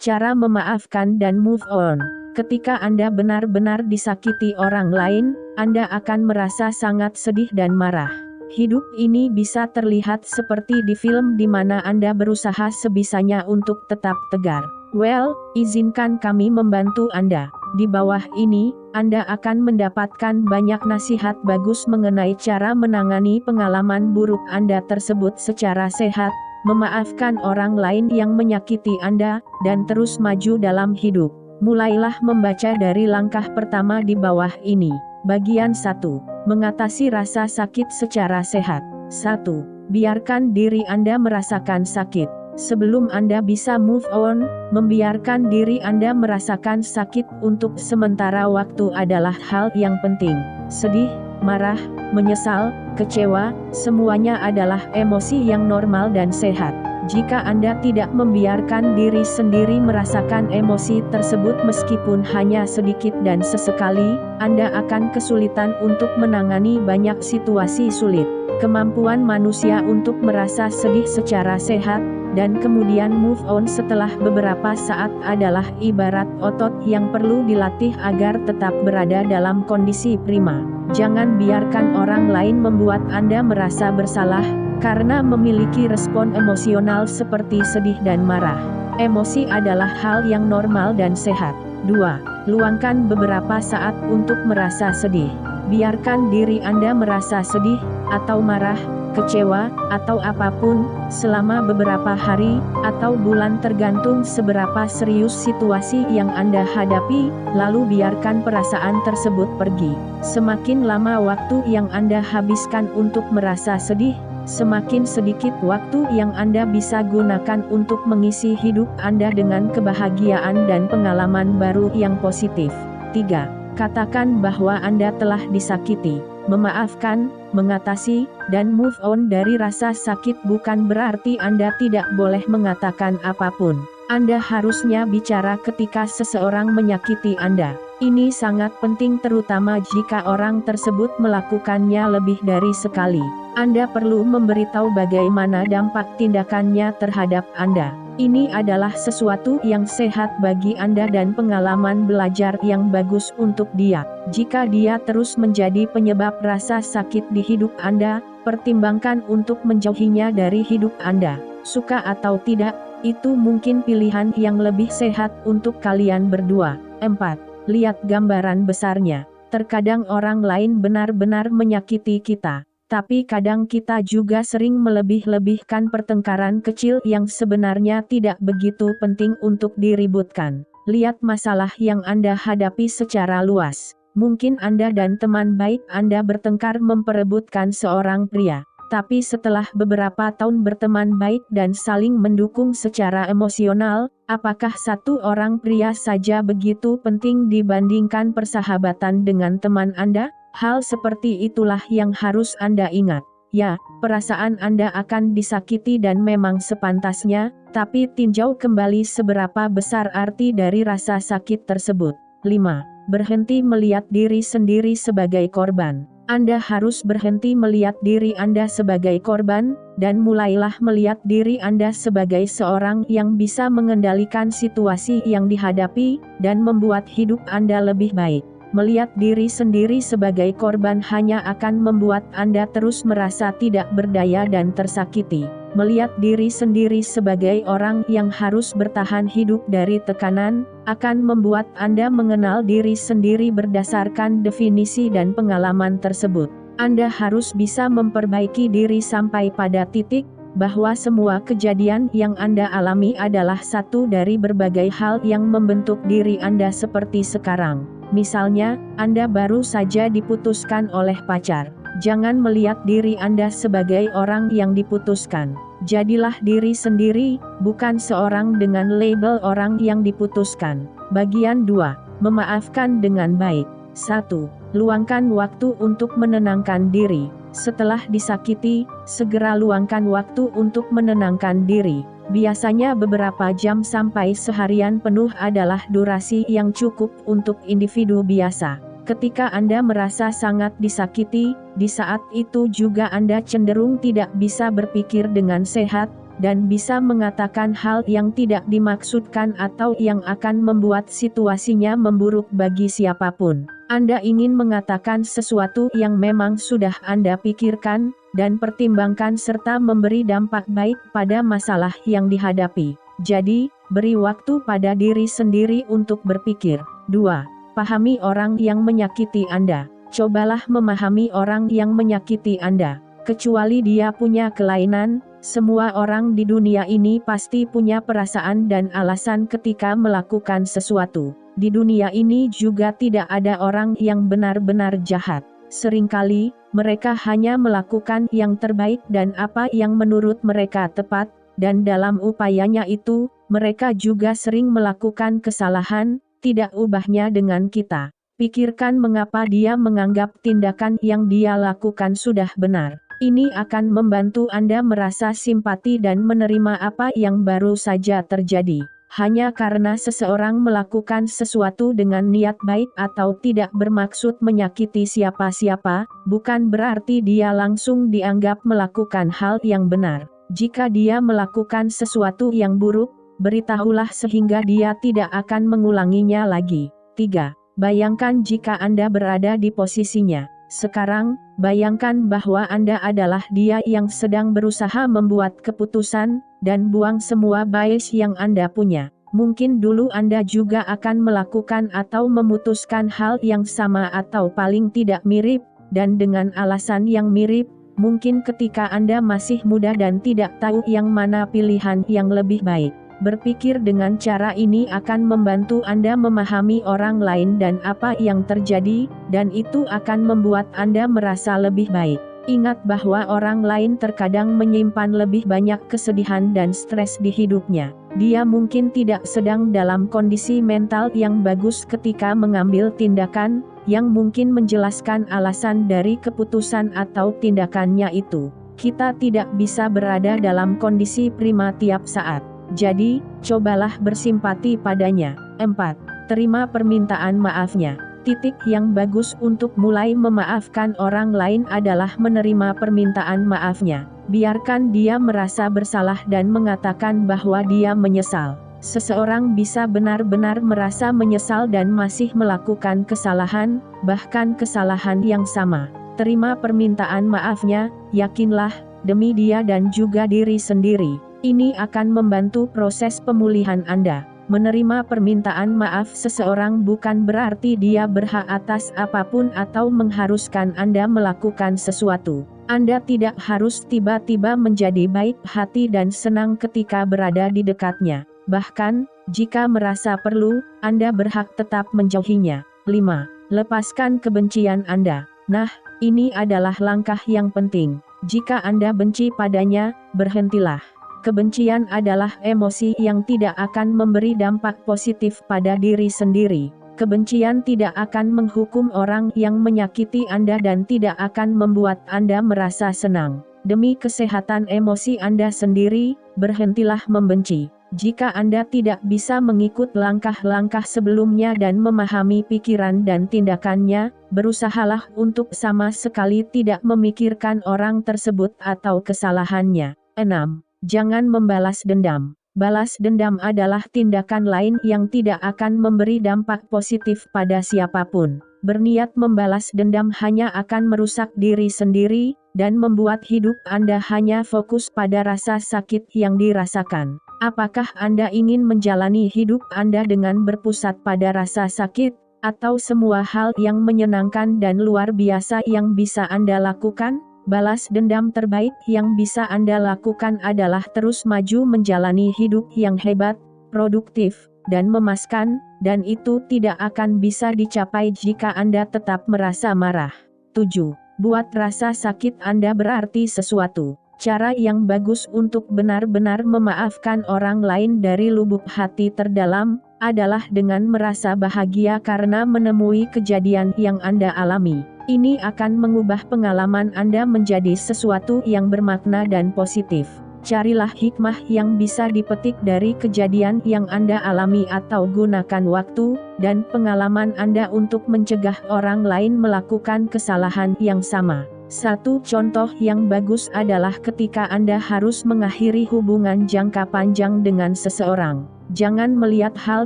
Cara memaafkan dan move on. Ketika Anda benar-benar disakiti orang lain, Anda akan merasa sangat sedih dan marah. Hidup ini bisa terlihat seperti di film di mana Anda berusaha sebisanya untuk tetap tegar. Well, izinkan kami membantu Anda. Di bawah ini, Anda akan mendapatkan banyak nasihat bagus mengenai cara menangani pengalaman buruk Anda tersebut secara sehat, memaafkan orang lain yang menyakiti Anda, dan terus maju dalam hidup. Mulailah membaca dari langkah pertama di bawah ini. Bagian 1. Mengatasi rasa sakit secara sehat. 1. Biarkan diri Anda merasakan sakit. Sebelum Anda bisa move on, membiarkan diri Anda merasakan sakit untuk sementara waktu adalah hal yang penting. Sedih, marah, menyesal, kecewa, semuanya adalah emosi yang normal dan sehat. Jika Anda tidak membiarkan diri sendiri merasakan emosi tersebut meskipun hanya sedikit dan sesekali, Anda akan kesulitan untuk menangani banyak situasi sulit. Kemampuan manusia untuk merasa sedih secara sehat, dan kemudian move on setelah beberapa saat adalah ibarat otot yang perlu dilatih agar tetap berada dalam kondisi prima. Jangan biarkan orang lain membuat Anda merasa bersalah, karena memiliki respon emosional seperti sedih dan marah. Emosi adalah hal yang normal dan sehat. 2. Luangkan beberapa saat untuk merasa sedih. Biarkan diri Anda merasa sedih, atau marah, kecewa, atau apapun, selama beberapa hari, atau bulan tergantung seberapa serius situasi yang Anda hadapi, lalu biarkan perasaan tersebut pergi. Semakin lama waktu yang Anda habiskan untuk merasa sedih, semakin sedikit waktu yang Anda bisa gunakan untuk mengisi hidup Anda dengan kebahagiaan dan pengalaman baru yang positif. 3. Katakan bahwa Anda telah disakiti. Memaafkan, mengatasi, dan move on dari rasa sakit bukan berarti Anda tidak boleh mengatakan apapun. Anda harusnya bicara ketika seseorang menyakiti Anda. Ini sangat penting terutama jika orang tersebut melakukannya lebih dari sekali. Anda perlu memberitahu bagaimana dampak tindakannya terhadap Anda. Ini adalah sesuatu yang sehat bagi Anda dan pengalaman belajar yang bagus untuk dia. Jika dia terus menjadi penyebab rasa sakit di hidup Anda, pertimbangkan untuk menjauhinya dari hidup Anda. Suka atau tidak, itu mungkin pilihan yang lebih sehat untuk kalian berdua. 4. Lihat gambaran besarnya. Terkadang orang lain benar-benar menyakiti kita. Tapi kadang kita juga sering melebih-lebihkan pertengkaran kecil yang sebenarnya tidak begitu penting untuk diributkan. Lihat masalah yang Anda hadapi secara luas. Mungkin Anda dan teman baik Anda bertengkar memperebutkan seorang pria. Tapi setelah beberapa tahun berteman baik dan saling mendukung secara emosional, apakah satu orang pria saja begitu penting dibandingkan persahabatan dengan teman Anda? Hal seperti itulah yang harus Anda ingat. Ya, perasaan Anda akan disakiti dan memang sepantasnya, tapi tinjau kembali seberapa besar arti dari rasa sakit tersebut. 5. Berhenti melihat diri sendiri sebagai korban. Anda harus berhenti melihat diri Anda sebagai korban, dan mulailah melihat diri Anda sebagai seorang yang bisa mengendalikan situasi yang dihadapi, dan membuat hidup Anda lebih baik. Melihat diri sendiri sebagai korban hanya akan membuat Anda terus merasa tidak berdaya dan tersakiti. Melihat diri sendiri sebagai orang yang harus bertahan hidup dari tekanan, akan membuat Anda mengenal diri sendiri berdasarkan definisi dan pengalaman tersebut. Anda harus bisa memperbaiki diri sampai pada titik bahwa semua kejadian yang Anda alami adalah satu dari berbagai hal yang membentuk diri Anda seperti sekarang. Misalnya, Anda baru saja diputuskan oleh pacar. Jangan melihat diri Anda sebagai orang yang diputuskan. Jadilah diri sendiri, bukan seorang dengan label orang yang diputuskan. Bagian 2. Memaafkan dengan baik. 1. Luangkan waktu untuk menenangkan diri. Setelah disakiti, segera luangkan waktu untuk menenangkan diri. Biasanya beberapa jam sampai seharian penuh adalah durasi yang cukup untuk individu biasa. Ketika Anda merasa sangat disakiti, di saat itu juga Anda cenderung tidak bisa berpikir dengan sehat, dan bisa mengatakan hal yang tidak dimaksudkan atau yang akan membuat situasinya memburuk bagi siapapun. Anda ingin mengatakan sesuatu yang memang sudah Anda pikirkan dan pertimbangkan serta memberi dampak baik pada masalah yang dihadapi. Jadi, beri waktu pada diri sendiri untuk berpikir. 2. Pahami orang yang menyakiti Anda. Cobalah memahami orang yang menyakiti Anda. Kecuali dia punya kelainan, semua orang di dunia ini pasti punya perasaan dan alasan ketika melakukan sesuatu. Di dunia ini juga tidak ada orang yang benar-benar jahat. Seringkali, mereka hanya melakukan yang terbaik dan apa yang menurut mereka tepat, dan dalam upayanya itu, mereka juga sering melakukan kesalahan, tidak ubahnya dengan kita. Pikirkan mengapa dia menganggap tindakan yang dia lakukan sudah benar. Ini akan membantu Anda merasa simpati dan menerima apa yang baru saja terjadi. Hanya karena seseorang melakukan sesuatu dengan niat baik atau tidak bermaksud menyakiti siapa-siapa, bukan berarti dia langsung dianggap melakukan hal yang benar. Jika dia melakukan sesuatu yang buruk, beritahulah sehingga dia tidak akan mengulanginya lagi. 3. Bayangkan jika Anda berada di posisinya. Sekarang, bayangkan bahwa Anda adalah dia yang sedang berusaha membuat keputusan, dan buang semua bias yang Anda punya. Mungkin dulu Anda juga akan melakukan atau memutuskan hal yang sama atau paling tidak mirip, dan dengan alasan yang mirip, mungkin ketika Anda masih muda dan tidak tahu yang mana pilihan yang lebih baik. Berpikir dengan cara ini akan membantu Anda memahami orang lain dan apa yang terjadi, dan itu akan membuat Anda merasa lebih baik. Ingat bahwa orang lain terkadang menyimpan lebih banyak kesedihan dan stres di hidupnya. Dia mungkin tidak sedang dalam kondisi mental yang bagus ketika mengambil tindakan, yang mungkin menjelaskan alasan dari keputusan atau tindakannya itu. Kita tidak bisa berada dalam kondisi prima tiap saat. Jadi, cobalah bersimpati padanya. 4. Terima permintaan maafnya. Titik yang bagus untuk mulai memaafkan orang lain adalah menerima permintaan maafnya. Biarkan dia merasa bersalah dan mengatakan bahwa dia menyesal. Seseorang bisa benar-benar merasa menyesal dan masih melakukan kesalahan, bahkan kesalahan yang sama. Terima permintaan maafnya, yakinlah, demi dia dan juga diri sendiri. Ini akan membantu proses pemulihan Anda. Menerima permintaan maaf seseorang bukan berarti dia berhak atas apapun atau mengharuskan Anda melakukan sesuatu. Anda tidak harus tiba-tiba menjadi baik hati dan senang ketika berada di dekatnya. Bahkan, jika merasa perlu, Anda berhak tetap menjauhinya. 5. Lepaskan kebencian Anda. Nah, ini adalah langkah yang penting. Jika Anda benci padanya, berhentilah. Kebencian adalah emosi yang tidak akan memberi dampak positif pada diri sendiri. Kebencian tidak akan menghukum orang yang menyakiti Anda dan tidak akan membuat Anda merasa senang. Demi kesehatan emosi Anda sendiri, berhentilah membenci. Jika Anda tidak bisa mengikut langkah-langkah sebelumnya dan memahami pikiran dan tindakannya, berusahalah untuk sama sekali tidak memikirkan orang tersebut atau kesalahannya. 6. Jangan membalas dendam. Balas dendam adalah tindakan lain yang tidak akan memberi dampak positif pada siapapun. Berniat membalas dendam hanya akan merusak diri sendiri, dan membuat hidup Anda hanya fokus pada rasa sakit yang dirasakan. Apakah Anda ingin menjalani hidup Anda dengan berpusat pada rasa sakit, atau semua hal yang menyenangkan dan luar biasa yang bisa Anda lakukan? Balas dendam terbaik yang bisa Anda lakukan adalah terus maju menjalani hidup yang hebat, produktif, dan memuaskan, dan itu tidak akan bisa dicapai jika Anda tetap merasa marah. 7. Buat rasa sakit Anda berarti sesuatu. Cara yang bagus untuk benar-benar memaafkan orang lain dari lubuk hati terdalam, adalah dengan merasa bahagia karena menemui kejadian yang Anda alami. Ini akan mengubah pengalaman Anda menjadi sesuatu yang bermakna dan positif. Carilah hikmah yang bisa dipetik dari kejadian yang Anda alami atau gunakan waktu dan pengalaman Anda untuk mencegah orang lain melakukan kesalahan yang sama. Satu contoh yang bagus adalah ketika Anda harus mengakhiri hubungan jangka panjang dengan seseorang. Jangan melihat hal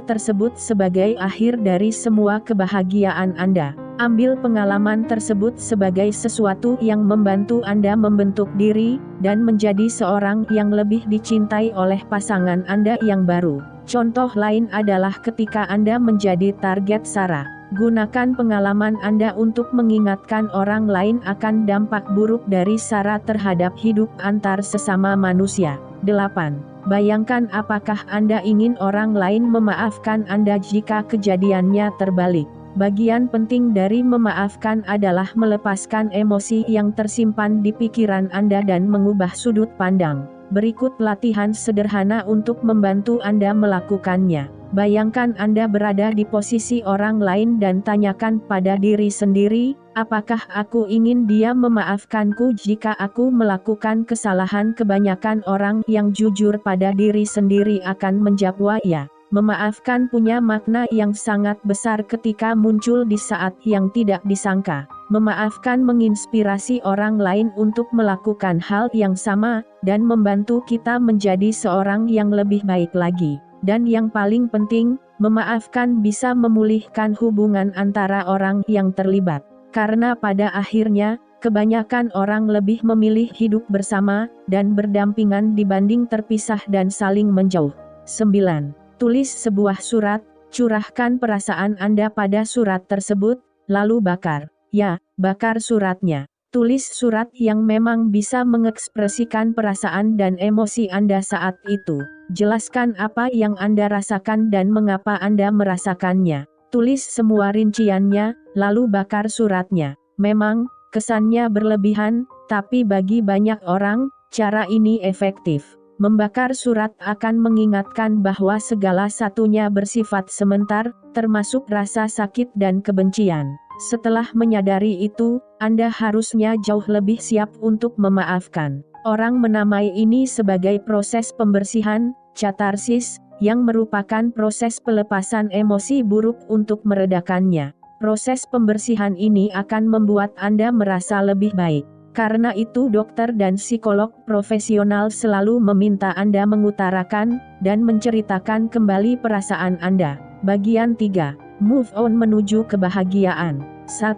tersebut sebagai akhir dari semua kebahagiaan Anda. Ambil pengalaman tersebut sebagai sesuatu yang membantu Anda membentuk diri, dan menjadi seorang yang lebih dicintai oleh pasangan Anda yang baru. Contoh lain adalah ketika Anda menjadi target SARA. Gunakan pengalaman Anda untuk mengingatkan orang lain akan dampak buruk dari SARA terhadap hidup antar sesama manusia. 8. Bayangkan apakah Anda ingin orang lain memaafkan Anda jika kejadiannya terbalik. Bagian penting dari memaafkan adalah melepaskan emosi yang tersimpan di pikiran Anda dan mengubah sudut pandang. Berikut latihan sederhana untuk membantu Anda melakukannya. Bayangkan Anda berada di posisi orang lain dan tanyakan pada diri sendiri, apakah aku ingin dia memaafkanku jika aku melakukan kesalahan? Kebanyakan orang yang jujur pada diri sendiri akan menjawab ya. Memaafkan punya makna yang sangat besar ketika muncul di saat yang tidak disangka. Memaafkan menginspirasi orang lain untuk melakukan hal yang sama, dan membantu kita menjadi seorang yang lebih baik lagi. Dan yang paling penting, memaafkan bisa memulihkan hubungan antara orang yang terlibat. Karena pada akhirnya, kebanyakan orang lebih memilih hidup bersama, dan berdampingan dibanding terpisah dan saling menjauh. 9. Tulis sebuah surat, curahkan perasaan Anda pada surat tersebut, lalu bakar. Ya, bakar suratnya. Tulis surat yang memang bisa mengekspresikan perasaan dan emosi Anda saat itu. Jelaskan apa yang Anda rasakan dan mengapa Anda merasakannya. Tulis semua rinciannya, lalu bakar suratnya. Memang, kesannya berlebihan, tapi bagi banyak orang, cara ini efektif. Membakar surat akan mengingatkan bahwa segala satunya bersifat sebentar, termasuk rasa sakit dan kebencian. Setelah menyadari itu, Anda harusnya jauh lebih siap untuk memaafkan. Orang menamai ini sebagai proses pembersihan, katarsis, yang merupakan proses pelepasan emosi buruk untuk meredakannya. Proses pembersihan ini akan membuat Anda merasa lebih baik. Karena itu dokter dan psikolog profesional selalu meminta Anda mengutarakan, dan menceritakan kembali perasaan Anda. Bagian 3. Move on menuju kebahagiaan. 1.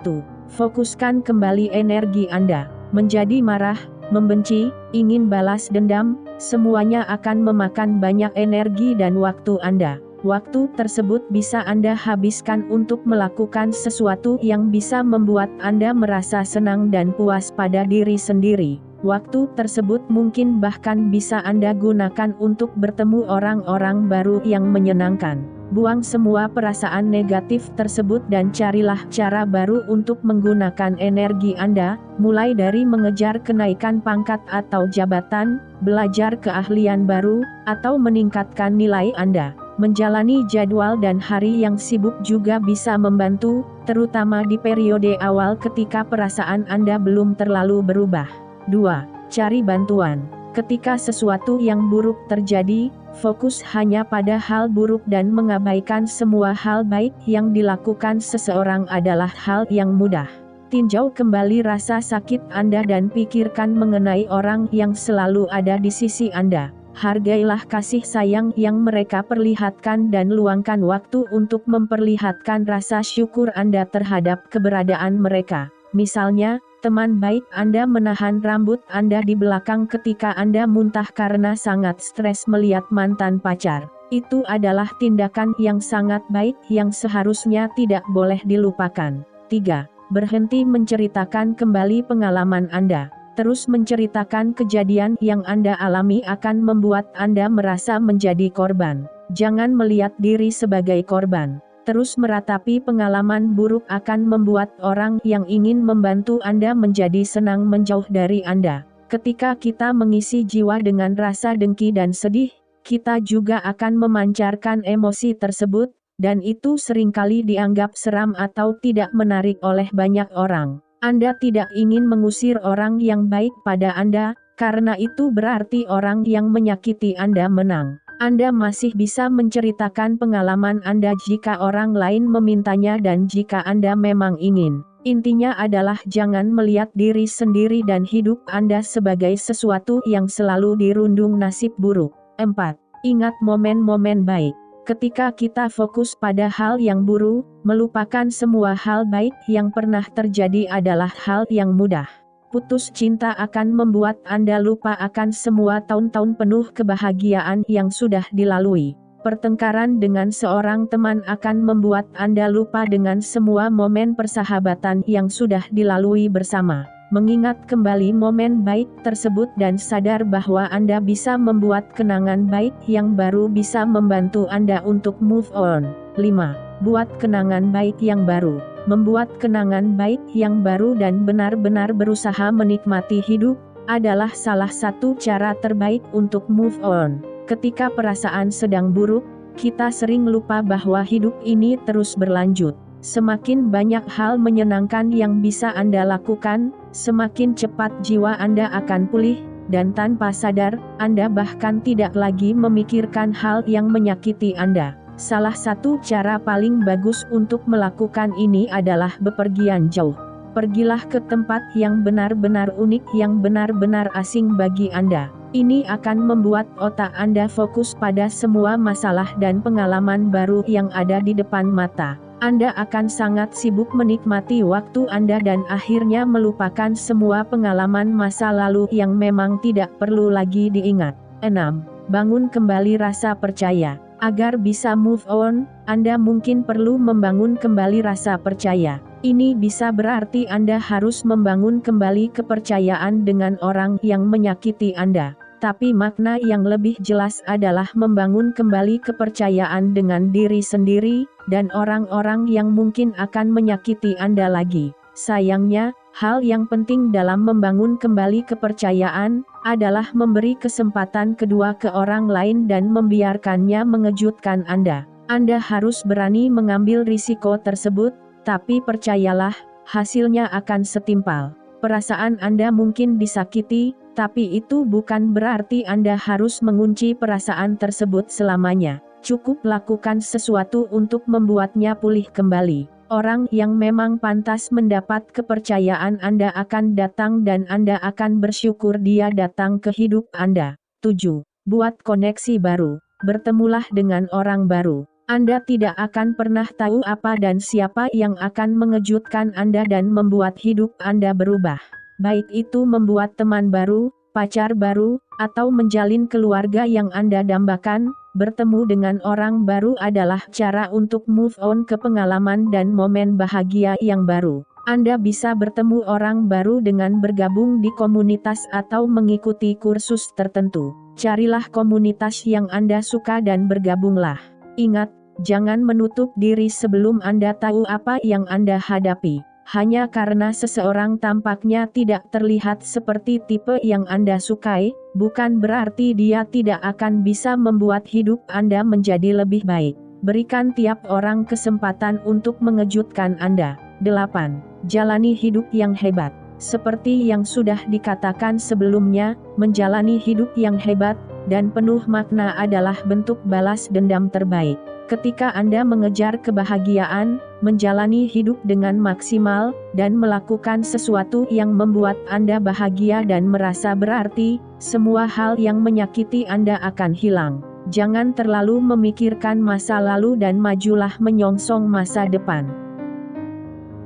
Fokuskan kembali energi Anda. Menjadi marah, membenci, ingin balas dendam, semuanya akan memakan banyak energi dan waktu Anda. Waktu tersebut bisa Anda habiskan untuk melakukan sesuatu yang bisa membuat Anda merasa senang dan puas pada diri sendiri. Waktu tersebut mungkin bahkan bisa Anda gunakan untuk bertemu orang-orang baru yang menyenangkan. Buang semua perasaan negatif tersebut dan carilah cara baru untuk menggunakan energi Anda, mulai dari mengejar kenaikan pangkat atau jabatan, belajar keahlian baru, atau meningkatkan nilai Anda. Menjalani jadwal dan hari yang sibuk juga bisa membantu, terutama di periode awal ketika perasaan Anda belum terlalu berubah. 2. Cari bantuan. Ketika sesuatu yang buruk terjadi, fokus hanya pada hal buruk dan mengabaikan semua hal baik yang dilakukan seseorang adalah hal yang mudah. Tinjau kembali rasa sakit Anda dan pikirkan mengenai orang yang selalu ada di sisi Anda. Hargailah kasih sayang yang mereka perlihatkan dan luangkan waktu untuk memperlihatkan rasa syukur Anda terhadap keberadaan mereka. Misalnya, teman baik Anda menahan rambut Anda di belakang ketika Anda muntah karena sangat stres melihat mantan pacar. Itu adalah tindakan yang sangat baik yang seharusnya tidak boleh dilupakan. 3. Berhenti menceritakan kembali pengalaman Anda. Terus menceritakan kejadian yang Anda alami akan membuat Anda merasa menjadi korban. Jangan melihat diri sebagai korban. Terus meratapi pengalaman buruk akan membuat orang yang ingin membantu Anda menjadi senang menjauh dari Anda. Ketika kita mengisi jiwa dengan rasa dengki dan sedih, kita juga akan memancarkan emosi tersebut, dan itu seringkali dianggap seram atau tidak menarik oleh banyak orang. Anda tidak ingin mengusir orang yang baik pada Anda, karena itu berarti orang yang menyakiti Anda menang. Anda masih bisa menceritakan pengalaman Anda jika orang lain memintanya dan jika Anda memang ingin. Intinya adalah jangan melihat diri sendiri dan hidup Anda sebagai sesuatu yang selalu dirundung nasib buruk. 4. Ingat momen-momen baik. Ketika kita fokus pada hal yang buruk, melupakan semua hal baik yang pernah terjadi adalah hal yang mudah. Putus cinta akan membuat Anda lupa akan semua tahun-tahun penuh kebahagiaan yang sudah dilalui. Pertengkaran dengan seorang teman akan membuat Anda lupa dengan semua momen persahabatan yang sudah dilalui bersama. Mengingat kembali momen baik tersebut dan sadar bahwa Anda bisa membuat kenangan baik yang baru bisa membantu Anda untuk move on. 5. Buat kenangan baik yang baru. Membuat kenangan baik yang baru dan benar-benar berusaha menikmati hidup adalah salah satu cara terbaik untuk move on. Ketika perasaan sedang buruk, kita sering lupa bahwa hidup ini terus berlanjut. Semakin banyak hal menyenangkan yang bisa Anda lakukan, semakin cepat jiwa Anda akan pulih, dan tanpa sadar, Anda bahkan tidak lagi memikirkan hal yang menyakiti Anda. Salah satu cara paling bagus untuk melakukan ini adalah bepergian jauh. Pergilah ke tempat yang benar-benar unik, yang benar-benar asing bagi Anda. Ini akan membuat otak Anda fokus pada semua masalah dan pengalaman baru yang ada di depan mata. Anda akan sangat sibuk menikmati waktu Anda dan akhirnya melupakan semua pengalaman masa lalu yang memang tidak perlu lagi diingat. 6. Bangun kembali rasa percaya. Agar bisa move on, Anda mungkin perlu membangun kembali rasa percaya. Ini bisa berarti Anda harus membangun kembali kepercayaan dengan orang yang menyakiti Anda. Tapi makna yang lebih jelas adalah membangun kembali kepercayaan dengan diri sendiri, dan orang-orang yang mungkin akan menyakiti Anda lagi. Sayangnya, hal yang penting dalam membangun kembali kepercayaan, adalah memberi kesempatan kedua ke orang lain dan membiarkannya mengejutkan Anda. Anda harus berani mengambil risiko tersebut, tapi percayalah, hasilnya akan setimpal. Perasaan Anda mungkin disakiti, tapi itu bukan berarti Anda harus mengunci perasaan tersebut selamanya. Cukup lakukan sesuatu untuk membuatnya pulih kembali. Orang yang memang pantas mendapat kepercayaan Anda akan datang dan Anda akan bersyukur dia datang ke hidup Anda. 7. Buat koneksi baru. Bertemulah dengan orang baru. Anda tidak akan pernah tahu apa dan siapa yang akan mengejutkan Anda dan membuat hidup Anda berubah. Baik itu membuat teman baru, pacar baru, atau menjalin keluarga yang Anda dambakan, bertemu dengan orang baru adalah cara untuk move on ke pengalaman dan momen bahagia yang baru. Anda bisa bertemu orang baru dengan bergabung di komunitas atau mengikuti kursus tertentu. Carilah komunitas yang Anda suka dan bergabunglah. Ingat, jangan menutup diri sebelum Anda tahu apa yang Anda hadapi. Hanya karena seseorang tampaknya tidak terlihat seperti tipe yang Anda sukai, bukan berarti dia tidak akan bisa membuat hidup Anda menjadi lebih baik. Berikan tiap orang kesempatan untuk mengejutkan Anda. 8. Jalani hidup yang hebat. Seperti yang sudah dikatakan sebelumnya, menjalani hidup yang hebat dan penuh makna adalah bentuk balas dendam terbaik. Ketika Anda mengejar kebahagiaan, menjalani hidup dengan maksimal, dan melakukan sesuatu yang membuat Anda bahagia dan merasa berarti, semua hal yang menyakiti Anda akan hilang. Jangan terlalu memikirkan masa lalu dan majulah menyongsong masa depan.